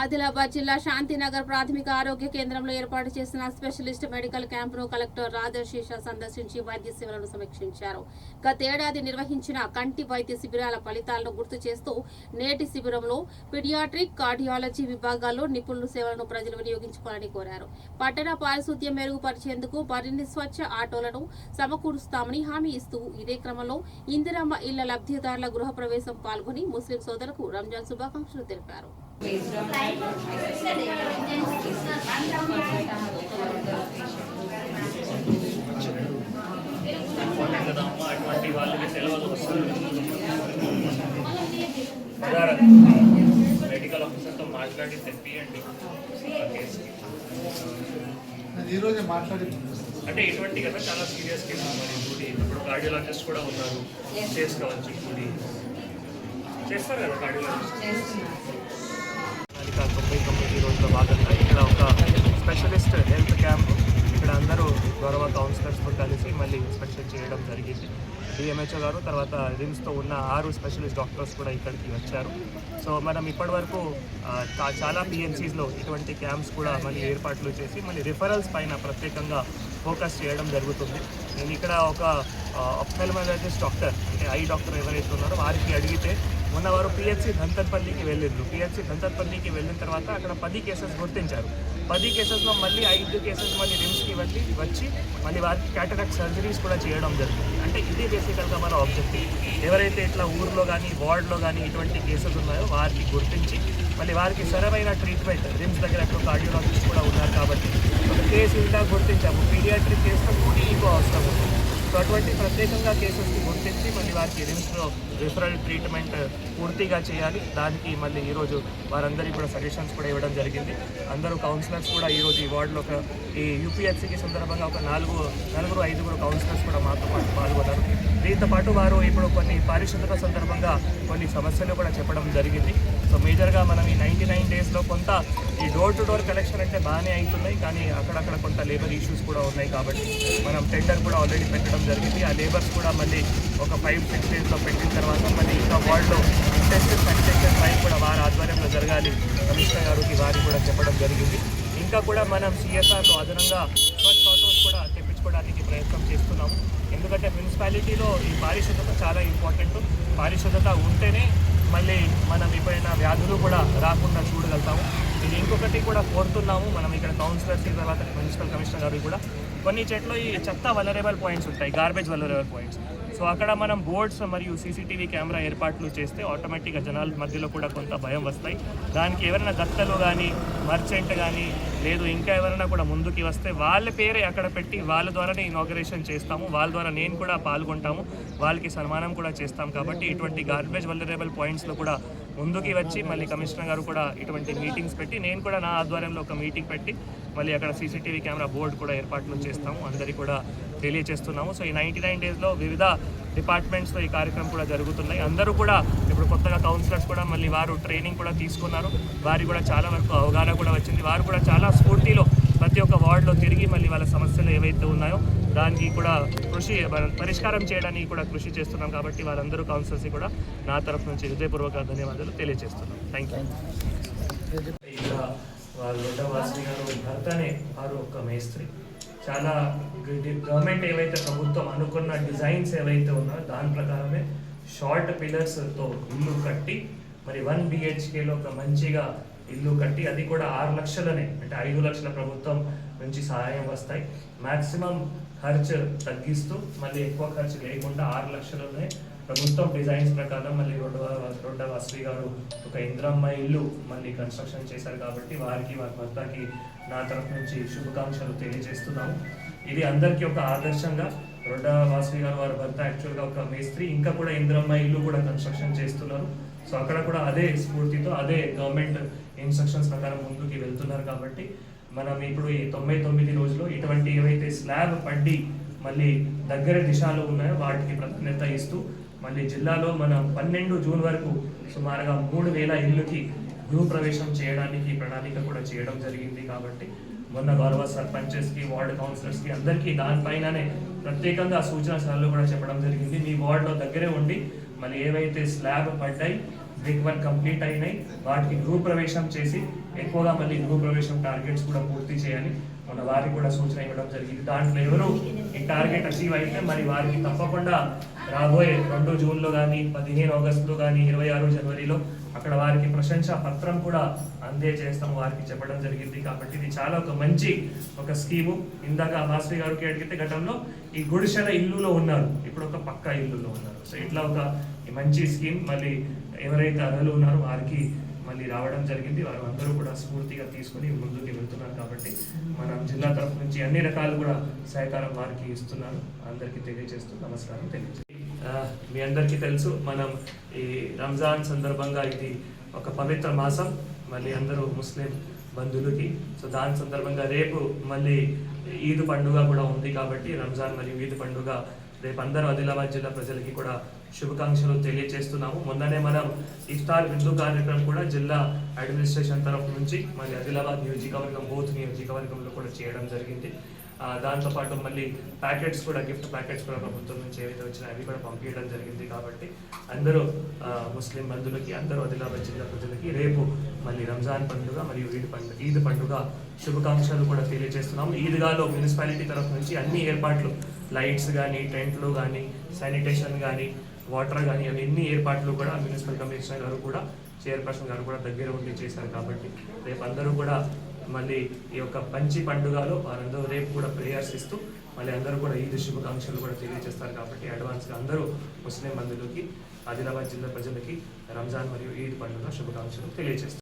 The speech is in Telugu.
ఆదిలాబాద్ జిల్లా శాంతినగర్ ప్రాథమిక ఆరోగ్య కేంద్రంలో ఏర్పాటు చేసిన స్పెషలిస్ట్ మెడికల్ క్యాంపును కలెక్టర్ రాజశేష సందర్శించి వైద్య సేవలను సమీక్షించారు. గతేడాది నిర్వహించిన కంటి వైద్య శిబిరాల ఫలితాలను గుర్తు చేస్తూ నేటి శిబిరంలో పీడియాట్రిక్, కార్డియాలజీ విభాగాల్లో నిపుణుల సేవలను ప్రజలు వినియోగించుకోవాలని కోరారు. పట్టణ పారిశుద్ధ్యం మెరుగుపరిచేందుకు మరిన్ని స్వచ్ఛ ఆటోలను సమకూరుస్తామని హామీ ఇస్తూ ఇదే క్రమంలో ఇందిరమ్మ ఇళ్ల లబ్ధిదారుల గృహప్రవేశం పాల్గొని ముస్లిం సోదరులకు రంజాన్ శుభాకాంక్షలు తెలిపారు. అటువంటి వాళ్ళకి సెలవులు వస్తుంది. మెడికల్ ఆఫీసర్తో మాట్లాడి తెప్పియండి ఈరోజు మాట్లాడి అంటే ఇటువంటి కదా చాలా సీరియస్ కేసు మరి డ్యూటీ ఇప్పుడు కార్డియాలజిస్ట్ కూడా ఉన్నారు చేసుకోవచ్చు డ్యూటీ చేస్తారు కదా కార్డియాలజిస్ట్. 99 రోజుల భాగంగా ఇక్కడ ఒక స్పెషలిస్ట్ హెల్త్ క్యాంప్ ఇక్కడ అందరూ గౌరవ కౌన్సిలర్స్తో కలిసి మళ్ళీ ఇన్స్పెక్షన్ చేయడం జరిగింది. డిఎంహెచ్ఓ గారు తర్వాత రిమ్స్తో ఉన్న 6 స్పెషలిస్ట్ డాక్టర్స్ కూడా ఇక్కడికి వచ్చారు. సో మనం ఇప్పటివరకు చాలా పిఎన్సీస్లో ఇటువంటి క్యాంప్స్ కూడా మళ్ళీ ఏర్పాట్లు చేసి మళ్ళీ రిఫరల్స్ పైన ప్రత్యేకంగా ఫోకస్ చేయడం జరుగుతుంది. నేను ఇక్కడ ఒక ఆప్థాల్మాలజిస్ట్ డాక్టర్ అంటే ఐ డాక్టర్ ఎవరైతే ఉన్నారో వారికి అడిగితే మొన్న వారు పిహెచ్సి ధంతర్పల్లికి వెళ్ళిండ్రు. పిహెచ్సి ధంతర్పల్లికి వెళ్ళిన తర్వాత అక్కడ 10 కేసెస్ గుర్తించారు. 10 కేసెస్లో మళ్ళీ 5 కేసెస్ మళ్ళీ రిమ్స్కి వచ్చి మళ్ళీ వారికి క్యాటరాక్ట్ సర్జరీస్ కూడా చేయడం జరుగుతుంది. అంటే ఇది బేసికల్గా మన ఆబ్జెక్టివ్. ఎవరైతే ఇట్లా ఊర్లో కానీ వార్డ్లో కానీ ఇటువంటి కేసెస్ ఉన్నాయో వారికి గుర్తించి మళ్ళీ వారికి సరైన ట్రీట్మెంట్ రిమ్స్ దగ్గర అక్కడ కార్డియాలజిస్ట్ కూడా ఉన్నారు కాబట్టి ఒక కేసు ఇలా గుర్తించాము. పీడియాట్రిక్ కేసులో 2 ఇంకో అవసరం ఉంది. సో అటువంటి ప్రత్యేకంగా కేసెస్ని గుర్తించి మళ్ళీ వారికి రిమ్స్లో రిఫరల్ ట్రీట్మెంట్ పూర్తిగా చేయాలి. దానికి మళ్ళీ ఈరోజు వారందరికీ కూడా సజెషన్స్ కూడా ఇవ్వడం జరిగింది. అందరూ కౌన్సిలర్స్ కూడా ఈరోజు ఈ వార్డులో ఈ యూపీహెచ్సికి సందర్భంగా ఒక 4-5 కౌన్సిలర్స్ కూడా మాతో పాటు పాల్గొన్నారు. దీంతో పాటు వారు ఇప్పుడు కొన్ని పారిశుద్ధత సందర్భంగా కొన్ని సమస్యలు కూడా చెప్పడం జరిగింది. సో మేజర్గా మనం ఈ 99 డేస్లో కొంత ఈ డోర్ టు డోర్ కలెక్షన్ అంటే బాగానే అవుతున్నాయి, కానీ అక్కడక్కడ కొంత లేబర్ ఇష్యూస్ కూడా ఉన్నాయి. కాబట్టి మనం టెండర్ కూడా ఆల్రెడీ పెట్టడం జరిగింది. ఆ లేబర్స్ కూడా మళ్ళీ ఒక 5-6 డేస్లో పెట్టిన తర్వాత మళ్ళీ ఇంకా వార్డులో ఇంటెన్సివ్ శానిటేషన్ డ్రైవ్ కూడా వారి ఆధ్వర్యంలో జరగాలి కమిషనర్ గారికి వారికి కూడా చెప్పడం జరిగింది. ఇంకా కూడా మనం సిఎస్ఆర్లో అదనంగా స్వచ్ఛ ఆటోస్ కూడా తెప్పించుకోవడానికి ప్రయత్నం చేస్తున్నాము. ఎందుకంటే మున్సిపాలిటీలో ఈ పారిశుద్ధత చాలా ఇంపార్టెంట్. పారిశుద్ధత ఉంటేనే మళ్ళీ మనం ఎప్పుడైనా వ్యాధులు కూడా రాకుండా చూడగలుగుతాము. ఇది ఇంకొకటి కూడా కోరుతున్నాము. మనం ఇక్కడ కౌన్సిలర్స్ తర్వాత మున్సిపల్ కమిషనర్ గారికి కూడా కొన్ని చెట్లు ఈ చెత్త వలరబుల్ పాయింట్స్ ఉంటాయి, గార్బేజ్ వలరబుల్ పాయింట్స్. సో అక్కడ మనం బోర్డ్స్ మరియు సీసీటీవీ కెమెరా ఏర్పాట్లు చేస్తే ఆటోమేటిక్గా జనాల మధ్యలో కూడా కొంత భయం వస్తాయి. దానికి ఎవరైనా దత్తలు కానీ మర్చెంట్ కానీ లేదు ఇంకా ఎవరైనా కూడా ముందుకి వస్తే వాళ్ళ పేరే అక్కడ పెట్టి వాళ్ళ ద్వారానే ఇనాగరేషన్ చేస్తాము. వాళ్ళ ద్వారా నేను కూడా పాల్గొంటాము, వాళ్ళకి సన్మానం కూడా చేస్తాం. కాబట్టి ఇటువంటి గార్బేజ్ వలరబుల్ పాయింట్స్లో కూడా ముందుకి వచ్చి మళ్ళీ కమిషనర్ గారు కూడా ఇటువంటి మీటింగ్స్ పెట్టి నేను కూడా నా ఆధ్వర్యంలో ఒక మీటింగ్ పెట్టి మళ్ళీ అక్కడ సీసీటీవీ కెమెరా బోర్డు కూడా ఏర్పాట్లు చేస్తాము. అందరికీ కూడా తెలియజేస్తున్నాము. సో ఈ 99 డేస్లో వివిధ డిపార్ట్మెంట్స్లో ఈ కార్యక్రమం కూడా జరుగుతున్నాయి. అందరూ కూడా ఇప్పుడు కొత్తగా కౌన్సిలర్స్ కూడా మళ్ళీ వారు ట్రైనింగ్ కూడా తీసుకున్నారు. వారికి కూడా చాలా వరకు అవగాహన కూడా వచ్చింది. వారు కూడా చాలా స్ఫూర్తిలో ప్రతి ఒక్క వార్డులో తిరిగి మళ్ళీ వాళ్ళ సమస్యలు ఏవైతే ఉన్నాయో దానికి కూడా పరిష్కారం చేయడానికి కూడా కృషి చేస్తున్నాం. కాబట్టి వారందరూ కౌన్సిలర్స్ కూడా నా తరఫు నుంచి హృదయపూర్వక ధన్యవాదాలు తెలియజేస్తున్నాం. Thank you. ఇక్కడ వాళ్ళ వాసిని గారు భర్తనే వారు ఒక మేస్త్రి. చాలా గవర్నమెంట్ ఏవైతే ప్రభుత్వం అనుకున్న డిజైన్స్ ఏవైతే ఉన్నాయో దాని ప్రకారమే షార్ట్ పిల్లర్స్తో ఇల్లు కట్టి మరి 1 BHKలో ఒక మంచిగా ఇల్లు కట్టి అది కూడా 6 లక్షలనే అంటే 5 లక్షల ప్రభుత్వం నుంచి సహాయం వస్తాయి. మ్యాక్సిమం ఖర్చు తగ్గిస్తూ మళ్ళీ ఎక్కువ ఖర్చు లేకుండా 6 లక్షలనే ప్రభుత్వం డిజైన్స్ ప్రకారం మళ్ళీ రోడ్డ వాసవి గారు ఒక ఇంద్రమ్మ ఇల్లు మళ్ళీ కన్స్ట్రక్షన్ చేశారు. కాబట్టి వారికి వారి భర్తకి నా తరఫు నుంచి శుభాకాంక్షలు తెలియజేస్తున్నాము. ఇది అందరికీ ఒక ఆదర్శంగా రోడ్డ వాసవి గారు వారి భర్త యాక్చువల్గా ఒక మేస్త్రి, ఇంకా కూడా ఇంద్రమ్మ ఇల్లు కూడా కన్స్ట్రక్షన్ చేస్తున్నారు. సో అక్కడ కూడా అదే స్ఫూర్తితో అదే గవర్నమెంట్ ఇన్స్ట్రక్షన్స్ ప్రకారం ముందుకు వెళ్తున్నారు. కాబట్టి మనం ఇప్పుడు ఈ 99 రోజులు ఇటువంటి ఏవైతే స్లాబ్ పడ్డి మళ్ళీ దగ్గర దిశలో ఉన్నాయో వాటికి ప్రాధాన్యత ఇస్తూ మళ్ళీ జిల్లాలో మనం 12 జూన్ వరకు సుమారుగా 3000 ఇళ్ళకి గృహప్రవేశం చేయడానికి ప్రణాళిక కూడా చేయడం జరిగింది. కాబట్టి మొన్న గౌరవ సర్పంచెస్కి వార్డ్ కౌన్సిలర్స్కి అందరికీ దానిపైననే ప్రత్యేకంగా సూచన సలహాలు కూడా చెప్పడం జరిగింది. మీ వార్డులో దగ్గరే ఉండి మళ్ళీ ఏవైతే స్లాబ్ పడ్డాయి వీక్ 1 కంప్లీట్ అయినాయి. వాటికి గృహ ప్రవేశం చేసి ఎక్కువగా మళ్ళీ గృహ ప్రవేశం టార్గెట్స్ కూడా పూర్తి చేయాలి మన వారికి కూడా సూచన ఇవ్వడం జరిగింది. దాంట్లో ఎవరు ఈ టార్గెట్ అచీవ్ అయితే మరి వారికి తప్పకుండా రాబోయే 2 జూన్లో కానీ 15 ఆగస్టులో కానీ 26 జనవరిలో అక్కడ వారికి ప్రశంసా పత్రం కూడా అందజేస్తాము వారికి చెప్పడం జరిగింది. కాబట్టి ఇది చాలా ఒక మంచి ఒక స్కీము. ఇందాక వాసవి గారికి అడిగితే గతంలో ఈ గుడిసెల ఇల్లులో ఉన్నారు, ఇప్పుడు ఒక పక్కా ఇల్లులో ఉన్నారు. సో ఇట్లా ఒక మంచి స్కీమ్ మళ్ళీ ఎవరైతే అర్హులు ఉన్నారో వారికి మళ్ళీ రావడం జరిగింది. వారు అందరూ కూడా స్ఫూర్తిగా తీసుకుని ముందుకు వెళ్తున్నారు. కాబట్టి మనం జిల్లా తరఫు నుంచి అన్ని రకాలు కూడా సహకారం వారికి ఇస్తున్నాను. అందరికీ తెలియజేస్తూ నమస్కారం తెలియజేస్తాను. మీ అందరికీ తెలుసు మనం ఈ రంజాన్ సందర్భంగా ఇది ఒక పవిత్ర మాసం, మళ్ళీ అందరూ ముస్లిం బంధువులకి. సో దాని సందర్భంగా రేపు మళ్ళీ ఈద్ పండుగ కూడా ఉంది. కాబట్టి రంజాన్ మరియు ఈద్ పండుగ రేపు అందరూ ఆదిలాబాద్ జిల్లా ప్రజలకి కూడా శుభాకాంక్షలు తెలియజేస్తున్నాము. మొన్ననే మనం ఇఫ్తార్ విందు కార్యక్రమం కూడా జిల్లా అడ్మినిస్ట్రేషన్ తరఫు నుంచి మళ్ళీ ఆదిలాబాద్ నియోజకవర్గం బోత్ నియోజకవర్గంలో కూడా చేయడం జరిగింది. దాంతోపాటు మళ్ళీ ప్యాకెట్స్ కూడా గిఫ్ట్ ప్యాకెట్స్ కూడా ప్రభుత్వం నుంచి ఏవైతే వచ్చినాయో అవి కూడా పంపించడం జరిగింది. కాబట్టి అందరూ ముస్లిం బంధువులకి అందరూ ఆదిలాబాద్ జిల్లా ప్రజలకి రేపు మళ్ళీ రంజాన్ పండుగ మరియు ఈద్ పండుగ శుభాకాంక్షలు కూడా తెలియజేస్తున్నాము. ఈద్గాలో మున్సిపాలిటీ తరఫు నుంచి అన్ని ఏర్పాట్లు లైట్స్ కానీ టెంట్లు కానీ శానిటేషన్ కానీ వాటర్ కానీ అన్ని ఏర్పాట్లు కూడా మున్సిపల్ కమిషనర్ గారు కూడా చైర్పర్సన్ గారు కూడా దగ్గర ఉండి చేశారు. కాబట్టి రేపు అందరూ కూడా మళ్ళీ ఈ యొక్క పంచి పండుగలో వారందరూ రేపు కూడా ప్రేయర్స్ ఇస్తూ మళ్ళీ అందరూ కూడా ఈద్ శుభాకాంక్షలు కూడా తెలియజేస్తారు. కాబట్టి అడ్వాన్స్గా అందరూ ముస్లిం బంధువులకి ఆదిలాబాద్ జిల్లా ప్రజలకి రంజాన్ మరియు ఈద్ పండుగ శుభాకాంక్షలు తెలియజేస్తారు.